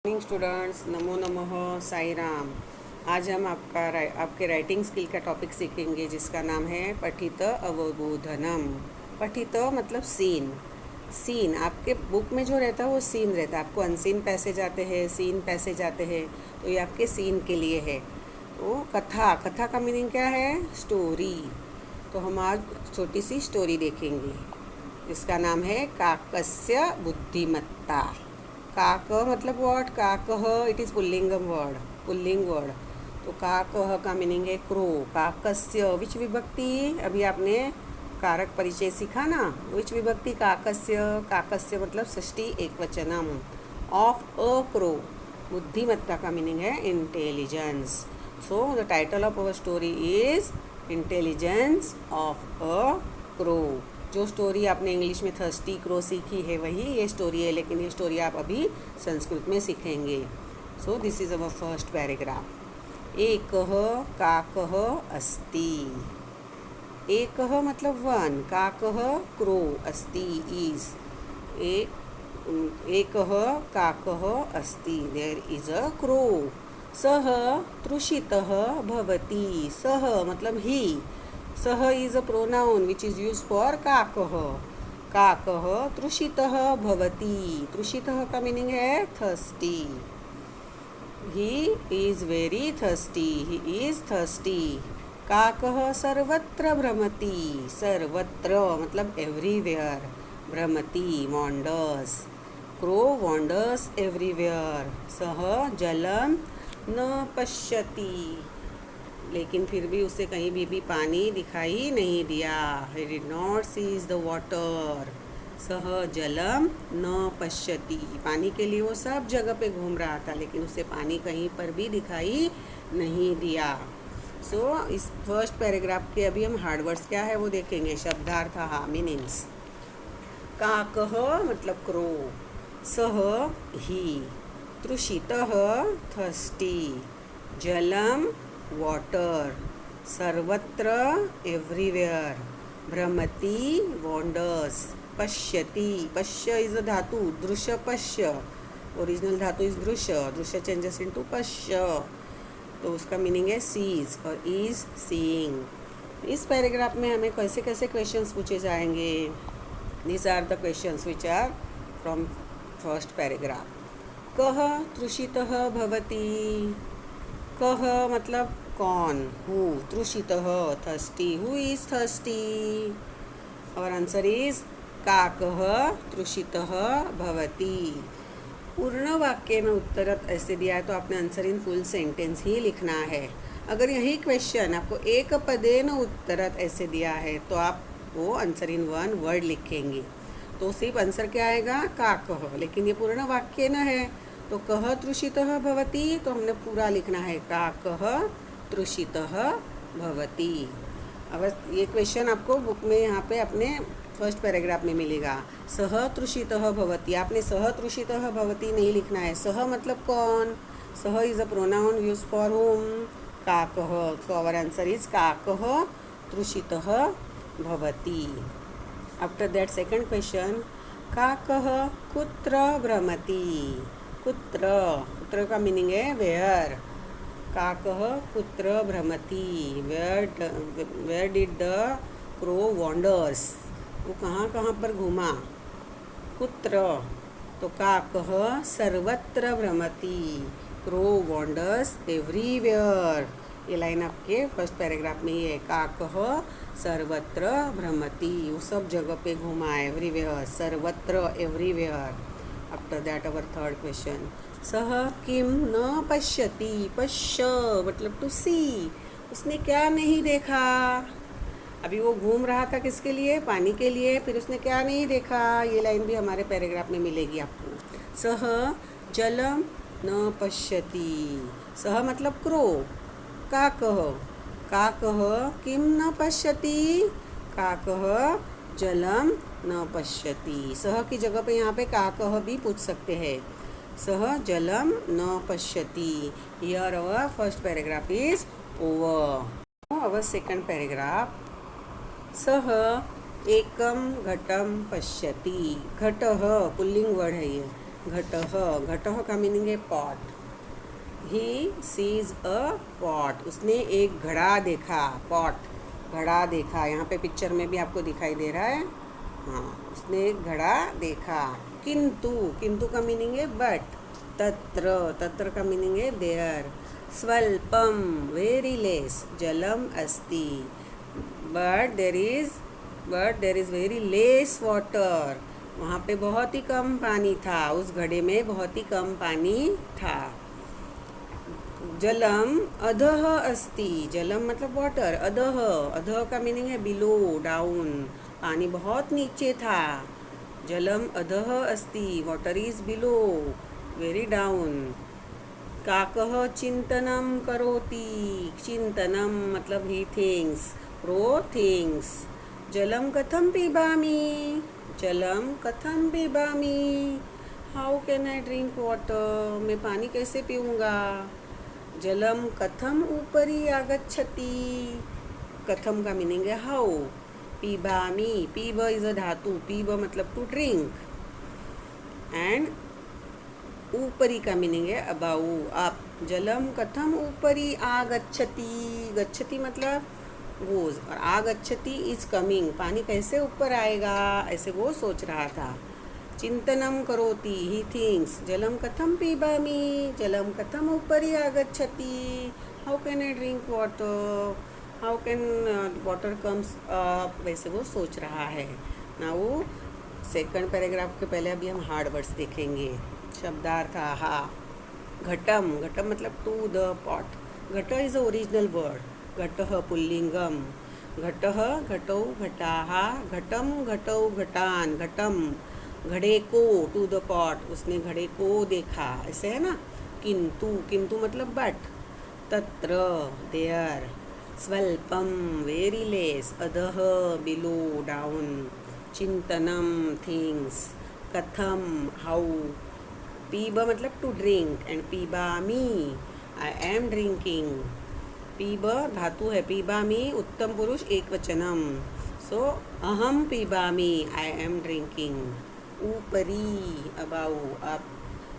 Morning students, नमो नमः, साई राम। आज हम आपके राइटिंग स्किल का टॉपिक सीखेंगे जिसका नाम है पठित अवबोधनम। पठित मतलब सीन। सीन आपके बुक में जो रहता है वो सीन रहता है। आपको अनसीन पैसेज आते हैं, सीन पैसेज आते हैं, तो ये आपके सीन के लिए है। तो कथा, कथा का मीनिंग क्या है? स्टोरी। तो हम आज छोटी सी स्टोरी देखेंगे। इसका नाम है काकस्य बुद्धिमत्ता। काक मतलब व्हाट? काकह इट इज़ पुल्लिंगम वर्ड, पुल्लिंग वर्ड। तो काकह का मीनिंग है क्रो। काकस्य विच विभक्ति? अभी आपने कारक परिचय सीखा ना, विच विभक्ति? काकस्य। काकस्य मतलब षष्ठी एकवचनम ऑफ अ क्रो। बुद्धिमत्ता का मीनिंग है intelligence. So the title of our story is intelligence of a crow. जो स्टोरी आपने इंग्लिश में थर्स्टी क्रो सीखी है वही ये स्टोरी है, लेकिन ये स्टोरी आप अभी संस्कृत में सीखेंगे। So this is our first paragraph. एकः काकः अस्ति। एकः मतलब वन, काकः क्रो, अस्ति इज। एकः काकः अस्ति, देयर इज अ क्रो। सः तृषितः भवति। सः मतलब ही। सः is a pronoun which is use for काकः। काकः तृषितः भवति। तृषितः का मीनिंग है thirsty. He is very thirsty, he is thirsty. काकः सर्वत्र भ्रमति। सर्वत्र मतलब एवरीवेयर। भ्रमति वॉन्डर्स। Crow wanders everywhere. सः जलम न पश्यति, लेकिन फिर भी उसे कहीं भी पानी दिखाई नहीं दिया। He did not sees the water. सह जलम न पश्यति, पानी के लिए वो सब जगह पे घूम रहा था, लेकिन उसे पानी कहीं पर भी दिखाई नहीं दिया। सो इस फर्स्ट पैराग्राफ के अभी हम हार्ड वर्ड्स क्या है वो देखेंगे। शब्दार्थ, मीनिंग्स। काकः मतलब क्रो। सह ही। तृषितः थर्स्टी। जलम वाटर। सर्वत्र एवरीवेयर। भ्रमति वॉन्डर्स। पश्यति, पश्य इज अ धातु, दृश्य पश्य। ओरिजिनल धातु इज दृश्य, दृश्य चेंजेस इनटू पश्य, तो उसका मीनिंग है सीज और इज सीइंग। इस पैराग्राफ में हमें कैसे कैसे क्वेश्चंस पूछे जाएंगे। These are the questions which are from first paragraph. कः तृषितः भवति। कः मतलब कौन, हु। तृषितः थर्स्टी, हु इज थर्स्टी। और आंसर इज काकः तृषितः भवति। पूर्ण वाक्य में उत्तरत ऐसे दिया है तो आपने आंसर इन फुल सेंटेंस ही लिखना है। अगर यही क्वेश्चन आपको एक पदेन उत्तरत ऐसे दिया है तो आप वो आंसर इन वन वर्ड लिखेंगे, तो सिर्फ आंसर क्या आएगा? काकः। लेकिन ये पूर्ण वाक्य न है, तो कः तृषितः भवति तो हमने पूरा लिखना है काकः तृषितः भवति। अब ये क्वेश्चन आपको बुक में यहाँ पे अपने फर्स्ट पैराग्राफ में मिलेगा। सह तृषितः भवति, आपने सह तृषितः भवति नहीं लिखना है। सह मतलब कौन? सह is a pronoun use for home. काकः, सो आवर आंसर इज काकः तृषितः भवति। आफ्टर दैट सेकंड क्वेश्चन, काकः कुत्र भ्रमति। कुत्र, कुत्र का मीनिंग है वेयर। काकः कुत्र भ्रमति, where did the crow wanders, वो कहाँ कहाँ पर घूमा। कुत्र, तो काकः सर्वत्र भ्रमति, क्रो वॉन्डर्स एवरीवेयर। ये लाइन आपके फर्स्ट पैराग्राफ में ही है। काकः सर्वत्र भ्रमति, वो सब जगह पे घूमा, एवरीवेयर, सर्वत्र everywhere. After that our third question, सह किम न पश्यति। पश्य मतलब टू सी, उसने क्या नहीं देखा। अभी वो घूम रहा था किसके लिए? पानी के लिए, फिर उसने क्या नहीं देखा। ये लाइन भी हमारे पैराग्राफ में मिलेगी आपको। सह जलम न पश्यति। सह मतलब क्रो। काकः, काकः किम न पश्यति। काकः जलम न पश्यति। सह की जगह पे यहाँ पे काकः भी पूछ सकते हैं। सह जलम न पश्यति। Here our first paragraph is over. Our second paragraph, सह एकम घटम पश्यति। घटः पुल्लिंग वर्ड है ये। घटः, घटः का मीनिंग है pot. He sees a pot, उसने एक घड़ा देखा, पॉट घड़ा देखा। यहाँ पे पिक्चर में भी आपको दिखाई दे रहा है। हाँ, उसने एक घड़ा देखा। किंतु, किंतु का मीनिंग है बट। तत्र, तत्र का मीनिंग है देयर। स्वल्पम, वेरी लेस। जलम अस्ति, but there is very less water. वहाँ पे बहुत ही कम पानी था, उस घड़े में बहुत ही कम पानी था। जलम अधः अस्ति, जलम मतलब वाटर, अधः, अधः का मीनिंग है बिलो, डाउन। पानी बहुत नीचे था। जलम अधः अस्ति, water is below, very down. काकः चिंतनम करोति, चिंतनम मतलब ही थिंग्स, प्रो थिंग्स। जलम कथम पिबामि, जलम कथम पिबामि, how can I drink water, मैं पानी कैसे पीऊँगा। जलम कथम ऊपरी आगच्छति, कथम का मीनिंग है हाउ। पीबामी, पीब इज अ धातु, पीब मतलब टू ड्रिंक। एंड ऊपरी का मीनिंग है अबाउ, अप। जलम कथम ऊपरी आगच्छति, गच्छति मतलब गोज, और आगच्छति इज कमिंग, पानी कैसे ऊपर आएगा, ऐसे वो सोच रहा था। चिंतनम करोति, ही थिंक्स। जलम कथम पिबामि, जलम कथम ऊपरी आगच्छति, how can I drink water, how can water comes up, वैसे वो सोच रहा है। नाउ सेकंड पैराग्राफ के पहले अभी हम हार्ड वर्ड्स देखेंगे। शब्दार्थ आहा। घटम, घटम मतलब टू द पॉट। घट इज अ ओरिजिनल वर्ड। घटः पुल्लिंगम। घटः घटौ घटाः, घटम घटौ घटान। घटम घड़े को, टू द पॉट, उसने घड़े को देखा, ऐसे है ना। किंतु, किंतु मतलब बट। तत्र देयर। स्वल्पम वेरी लेस। अधः बिलो, डाउन। चिंतनम थिंग्स। कथम हाउ। पीब मतलब टू ड्रिंक, एंड पीबामी आई एम ड्रिंकिंग। पीब धातु है, पीबामी उत्तम पुरुष एक वचनम, सो अहम पीबामी आई एम ड्रिंकिंग। ऊपरी अबाउ, अप।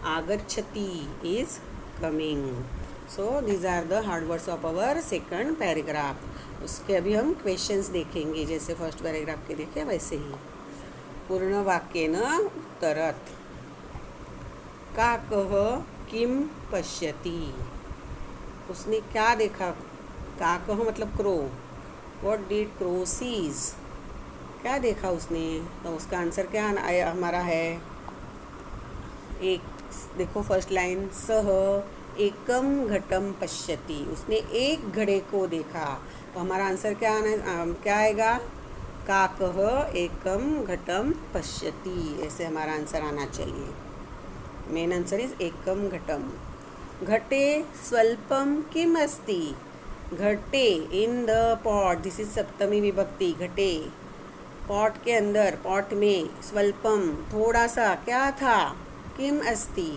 आगच्छति is coming. So these are the hard words of our second paragraph. उसके अभी हम क्वेश्चंस देखेंगे, जैसे फर्स्ट पैराग्राफ के देखे वैसे ही। पूर्ण वाक्येन उत्तरत्। काकः किम पश्यति, उसने क्या देखा। काकः मतलब crow. What did crow sees, क्या देखा उसने। तो उसका आंसर क्या हमारा है। एक देखो फर्स्ट लाइन, सह एकम घटम पश्यति, उसने एक घड़े को देखा। तो हमारा आंसर क्या आएगा। काकः एकम घटम पश्यति, ऐसे हमारा आंसर आना चाहिए। मेन आंसर इज एकम घटम। घटे स्वल्पम किम अस्ति, घटे in the pot, this is सप्तमी विभक्ति। घटे पॉट के अंदर, पॉट में। स्वल्पम थोड़ा सा, क्या था। किम अस्ति,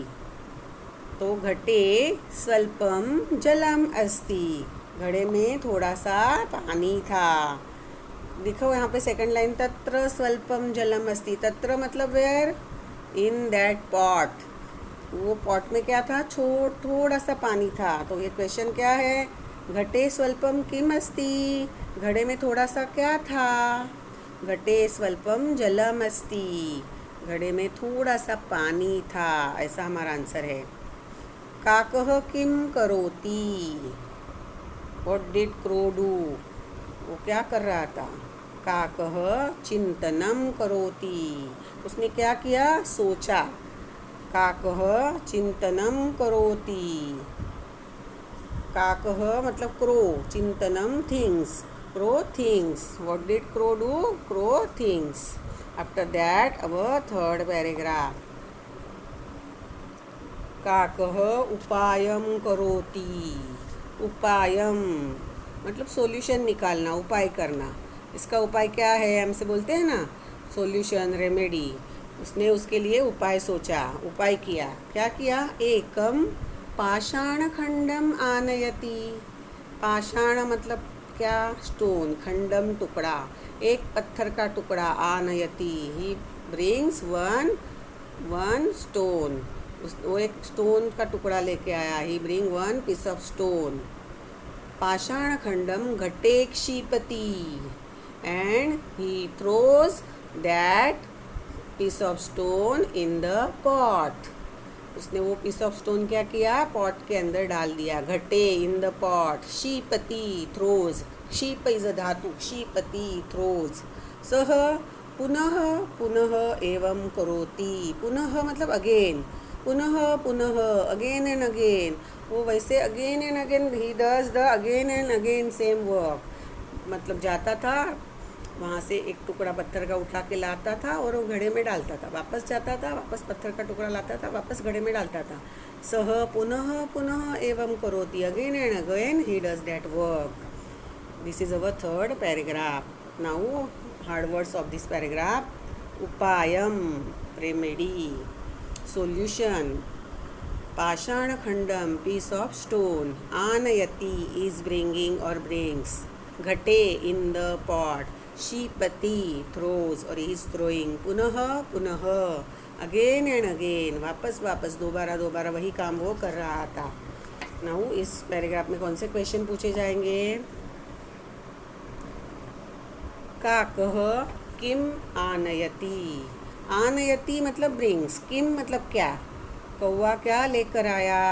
तो घटे स्वल्पम जलम अस्ति, घड़े में थोड़ा सा पानी था। देखो यहाँ पे सेकंड लाइन, तत्र स्वल्पम जलम अस्ति। तत्र मतलब वेयर, इन दैट पॉट, वो पॉट में क्या था, थोड़ा सा पानी था। तो ये क्वेश्चन क्या है। घटे स्वल्पम किम अस्ति, घड़े में थोड़ा सा क्या था। घटे स्वल्पम जलम अस्ति, घड़े में थोड़ा सा पानी था, ऐसा हमारा आंसर है। काकः किम करोति, व्हाट डिड क्रो डू, वो क्या कर रहा था। काकः चिंतनम करोति, उसने क्या किया, सोचा। काकः चिंतनम करोति, काकः मतलब क्रो, चिंतनम things, crow things. What did crow do, crow things. After that our third paragraph. काकः उपायम करोति, उपायम मतलब सॉल्यूशन निकालना, उपाय करना। इसका उपाय क्या है, हमसे बोलते हैं ना सॉल्यूशन, रेमेडी। उसने उसके लिए उपाय सोचा, उपाय किया। क्या किया, एकम पाषाण खंडम आनयति। पाषाण मतलब क्या, स्टोन। खंडम टुकड़ा, एक पत्थर का टुकड़ा। आनयति he brings one one stone, वो एक स्टोन का टुकड़ा लेके आया. He bring one piece of stone. पाषाण खंडम घटे क्षिपति and he throws that piece of stone in the pot. उसने वो पीस ऑफ स्टोन क्या किया, पॉट के अंदर डाल दिया. घटे इन द पॉट. क्षिपति थ्रोज. क्षिप इज अ धातु. क्षिपति थ्रोज. सह पुनः पुनः एवं करोति. पुनः मतलब अगेन. पुनः पुनः अगेन एंड अगेन. वो वैसे again and again he does the again and again same work. मतलब जाता था वहाँ से एक टुकड़ा पत्थर का उठा के लाता था और वो घड़े में डालता था. वापस जाता था, वापस पत्थर का टुकड़ा लाता था, वापस घड़े में डालता था. सह पुनः पुनः एवं करोति. Again and again he does that work. This is our third paragraph. Now hard words of this paragraph. उपायम रेमेडी. सॉल्यूशन. पाषाण खंडम पीस ऑफ स्टोन. आनयति इज ब्रिंगिंग और ब्रिंग्स. घटे इन द पॉट. क्षिपति थ्रोज और इज थ्रोइंग. पुनः पुनः अगेन एंड अगेन. वापस वापस दोबारा दोबारा वही काम वो कर रहा था. नाउ इस पैराग्राफ में कौन से क्वेश्चन पूछे जाएंगे. काकः किम आनयति. आनयति मतलब ब्रिंग्स. किम मतलब क्या. कौवा क्या लेकर आया.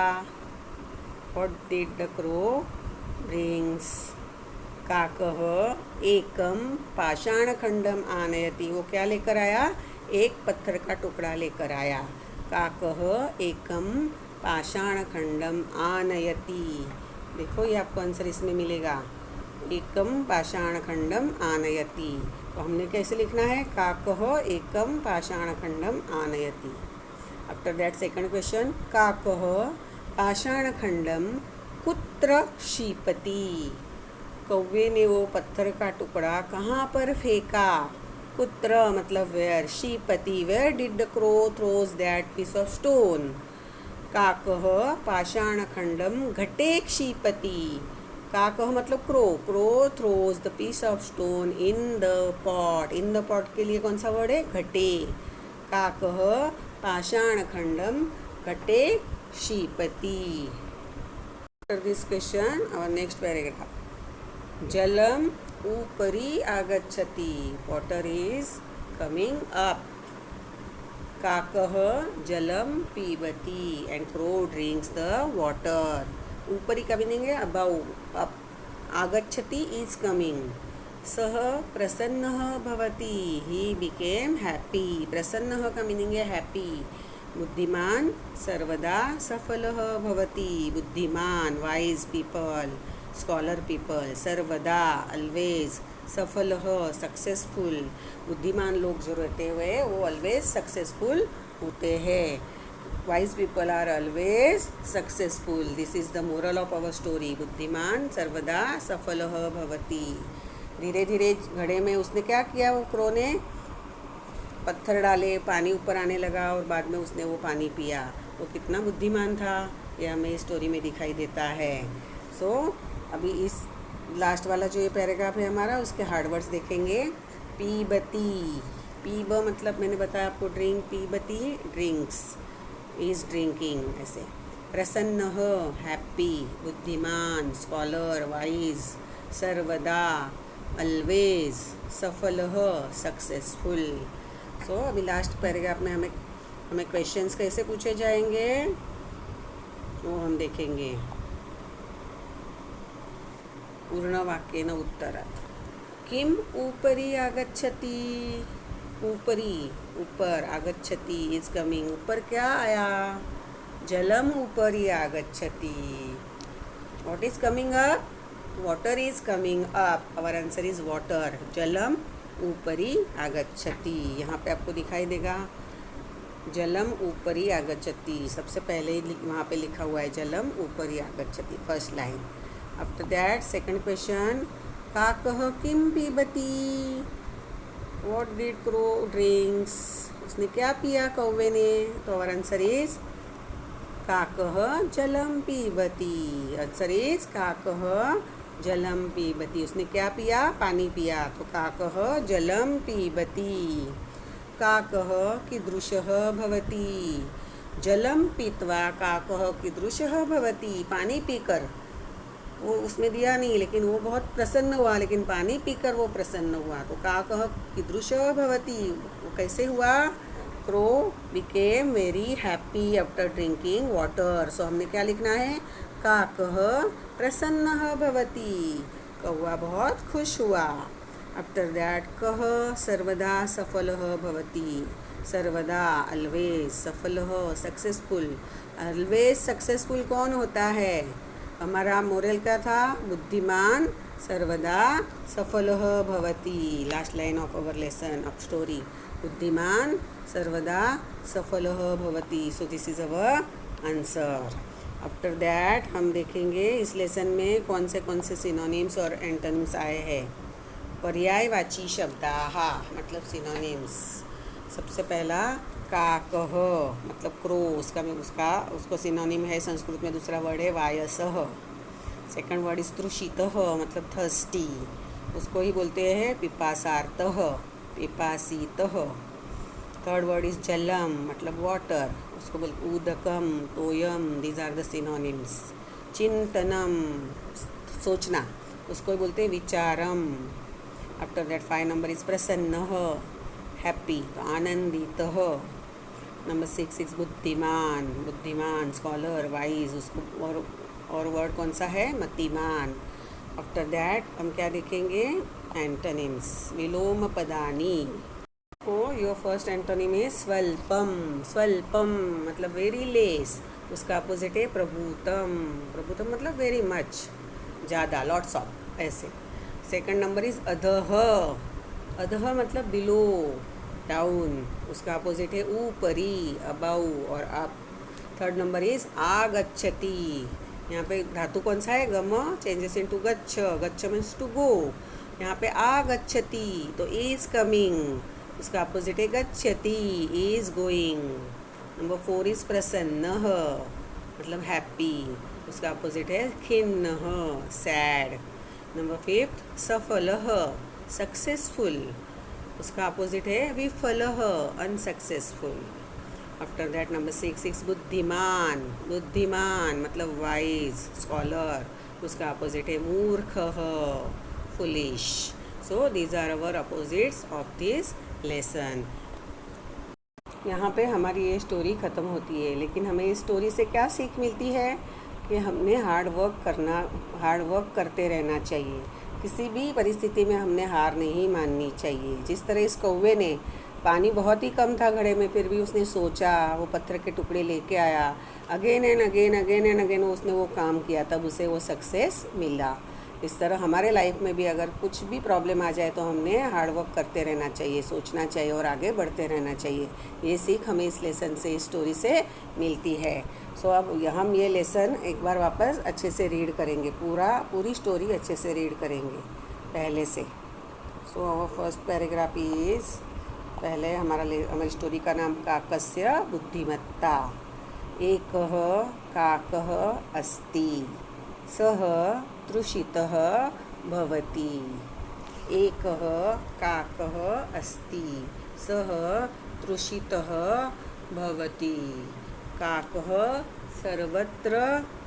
What did the crow brings. काकः एकम पाषाण खंडम आनयति. वो क्या लेकर आया, एक पत्थर का टुकड़ा लेकर आया. काकः एकम पाषाण खंडम आनयति. देखो ये आपको आंसर इसमें मिलेगा. एकम पाषाण खंडम आनयति. तो हमने कैसे लिखना है. काकः एकम पाषाण खंडम आनयति. After that second question. काकः पाषाण खंडम कुत्र क्षिपति. कौवे ने वो पत्थर का टुकड़ा कहाँ पर फेंका. कुत्र मतलब वेयर. क्षिपति where did the crow throws that piece of stone. काकः पाषाण खंडम घटे क्षिपति. काकः मतलब crow. Crow throws the piece of stone in the pot. In the pot के लिए कौन सा वर्ड है, घटे. काकः पाषाण खंडम घटे क्षिपति. After this question our next paragraph. जलम ऊपरी आगच्छति. Water is coming up. काकः जलम पीबति and crow drinks the water. ऊपरी का मीनिंग है अबाउ, अप. आगच्छति इज कमिंग. सह प्रसन्नः भवति. He became happy. प्रसन्नः का मीनिंग है हैप्पी. बुद्धिमान सर्वदा सफलः भवति. बुद्धिमान वाइज पीपल, स्कॉलर पीपल. सर्वदा ऑलवेज. सफलः सक्सेसफुल. बुद्धिमान लोग जो रहते हुए वो ऑलवेज सक्सेसफुल होते हैं. Wise people are always successful. This is the moral of our story. बुद्धिमान सर्वदा सफलः भवति. धीरे धीरे घड़े में उसने क्या किया, वो क्रो ने पत्थर डाले, पानी ऊपर आने लगा और बाद में उसने वो पानी पिया. वो कितना बुद्धिमान था ये हमें स्टोरी में दिखाई देता है. सो अभी इस लास्ट वाला जो ये पैराग्राफ है हमारा, उसके हार्ड वर्ड्स देखेंगे. पीबती. पीब मतलब मैंने बताया आपको ड्रिंक. पीबती ड्रिंक्स, इज ड्रिंकिंग ऐसे. प्रसन्न हैप्पी. बुद्धिमान स्कॉलर वाइज. सर्वदा ऑलवेज. सफल सक्सेसफुल. सो अभी लास्ट पैराग्राफ में हमें क्वेश्चंस कैसे पूछे जाएंगे वो हम देखेंगे. पूर्ण वाक्येन उत्तरात्. किम ऊपरी आगच्छति. ऊपरी ऊपर. आगच्छति इज कमिंग. ऊपर क्या आया, जलम ऊपरी आगच्छति. What is coming up, water is coming up. Our answer is water. जलम ऊपरी आगच्छति. यहाँ पे आपको दिखाई देगा जलम ऊपरी आगच्छति. सबसे पहले वहाँ पे लिखा हुआ है जलम ऊपरी आगच्छति, first line. After that second question. काकः किम पीबती. What did crow drinks. उसने क्या पिया कौवे ने. तो आवर आंसर इज काकः जलम पीबती. आंसर इज काकः जलम पीबती. उसने क्या पिया, पानी पिया. तो काकः जलम पीबती. काकः कीदृशः भवति। जलम पीत्वा काकः कीदृशः भवति। पानी पीकर, वो उसमें दिया नहीं लेकिन वो बहुत प्रसन्न हुआ, लेकिन पानी पीकर वो प्रसन्न हुआ। तो काकः कीदृशः भवति, वो कैसे हुआ। Crow became very happy after drinking water. So हमने क्या लिखना है, काकः प्रसन्नः भवति, कौवा बहुत खुश हुआ। आफ्टर दैट कः सर्वदा सफलः भवति। सर्वदा ऑलवेज, सफलः सक्सेसफुल। ऑलवेज सक्सेसफुल कौन होता है। हमारा मोरल क्या था, बुद्धिमान सर्वदा सफलः भवति। Last line of our lesson of story, बुद्धिमान सर्वदा सफलः भवति। So this is our answer. After that हम देखेंगे इस लेसन में कौन से सिनोनिम्स और एंटोनिम्स आए हैं। पर्यायवाची शब्दाः मतलब सिनोनिम्स। सबसे पहला काकः मतलब क्रो, उसको सिनोनिम है संस्कृत में दूसरा वर्ड है वायसः। सेकंड वर्ड इज तृषितः मतलब थर्स्टी, उसको ही बोलते हैं पिपासार्तः, पिपासितः। थर्ड वर्ड इज जलम मतलब वाटर, उसको बोलते उदकम, तोयम। These are the synonyms. चिंतनम सोचना, उसको बोलते हैं विचारम। आफ्टर दैट 5 नंबर इज प्रसन्नः हैप्पी, तो आनंदितः। नंबर 6 इज बुद्धिमान, बुद्धिमान स्कॉलर वाइज, उसको और वर्ड कौन सा है, मतिमान। आफ्टर दैट हम क्या देखेंगे, एंटोनिम्स, विलोम पदानी। को योर फर्स्ट एंटोनिम है स्वल्पम। स्वल्पम मतलब वेरी लेस, उसका अपोजिट है प्रभुतम। प्रभुतम मतलब वेरी मच, ज़्यादा, लॉट्स ऑफ, ऐसे। सेकंड नंबर इज अधः। अधः मतलब बिलो, डाउन, उसका अपोजिट है ऊपरी, अबाउ और अप। थर्ड नंबर इज आगच्छति। यहाँ पे धातु कौन सा है, गम, चेंजेस इनटू गच्छ। गच्छ मीन्स टू गो। यहाँ पे आगच्छति तो इज कमिंग, उसका अपोजिट है गच्छति, इज गोइंग। नंबर 4 इज प्रसन्नः मतलब हैप्पी, उसका अपोजिट है खिन्नः, सैड। नंबर 5 सफलः सक्सेसफुल, उसका अपोजिट है विफलः, unsuccessful. After that number 6 is बुद्धिमान। बुद्धिमान मतलब वाइज, स्कॉलर, उसका अपोजिट है मूर्खः, foolish. So these are our opposites of this lesson. यहाँ पे हमारी ये स्टोरी ख़त्म होती है, लेकिन हमें इस स्टोरी से क्या सीख मिलती है कि हमने हार्ड वर्क करते रहना चाहिए। किसी भी परिस्थिति में हमने हार नहीं माननी चाहिए। जिस तरह इस कौवे ने, पानी बहुत ही कम था घड़े में, फिर भी उसने सोचा, वो पत्थर के टुकड़े लेके आया, अगेन एंड अगेन उसने वो काम किया, तब उसे वो सक्सेस मिला। इस तरह हमारे लाइफ में भी अगर कुछ भी प्रॉब्लम आ जाए तो हमने हार्ड वर्क करते रहना चाहिए, सोचना चाहिए और आगे बढ़ते रहना चाहिए। ये सीख हमें इस लेसन से, इस स्टोरी से मिलती है। सो अब हम ये लेसन एक बार वापस अच्छे से रीड करेंगे, पूरी स्टोरी अच्छे से रीड करेंगे पहले से। So our first paragraph is, पहले हमारी स्टोरी का नाम काकस्य बुद्धिमत्ता। एकः काकः अस्ति, सः तृषितः भवति। एकः काकः अस्ति, सः तृषितः भवति। काकः सर्वत्र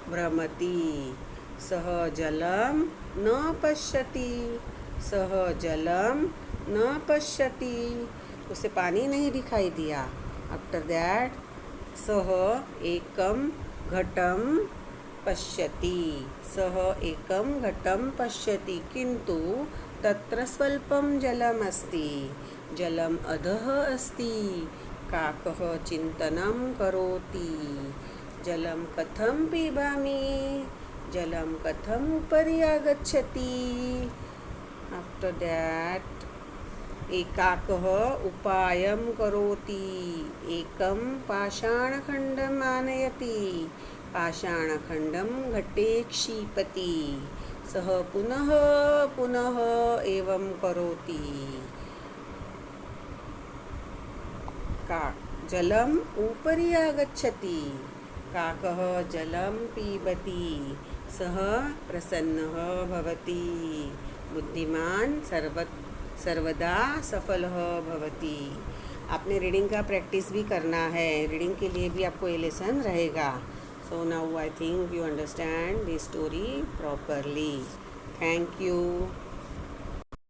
भ्रमति, सः जलं न पश्यति। सः जलं न पश्यति, उसे पानी नहीं दिखाई दिया। आफ्टर दैट सः एकं घटं पश्यति। सः एकं घटं पश्यति, किन्तु तत्र स्वल्पं जलम् अस्ति, जलम् अधः अस्ति। काकः चिन्तनं करोति, जलं कथं पिबामि, जलं कथम् उपरि आगच्छति। आफ्टर दैट काकः उपायं करोति, एकं पाषाणखण्डम् आनयति, पाषाणखण्डं घटे क्षिपति। सः पुनः पुनः एवं करोति। जलम् उपरि आगच्छति, काकः जलं पीबति, सः प्रसन्नः भवति। बुद्धिमान सर्वदा सफलः भवति। आपने रीडिंग का प्रैक्टिस भी करना है, रीडिंग के लिए भी आपको ये लेसन रहेगा. So now I think you understand this story properly. Thank you.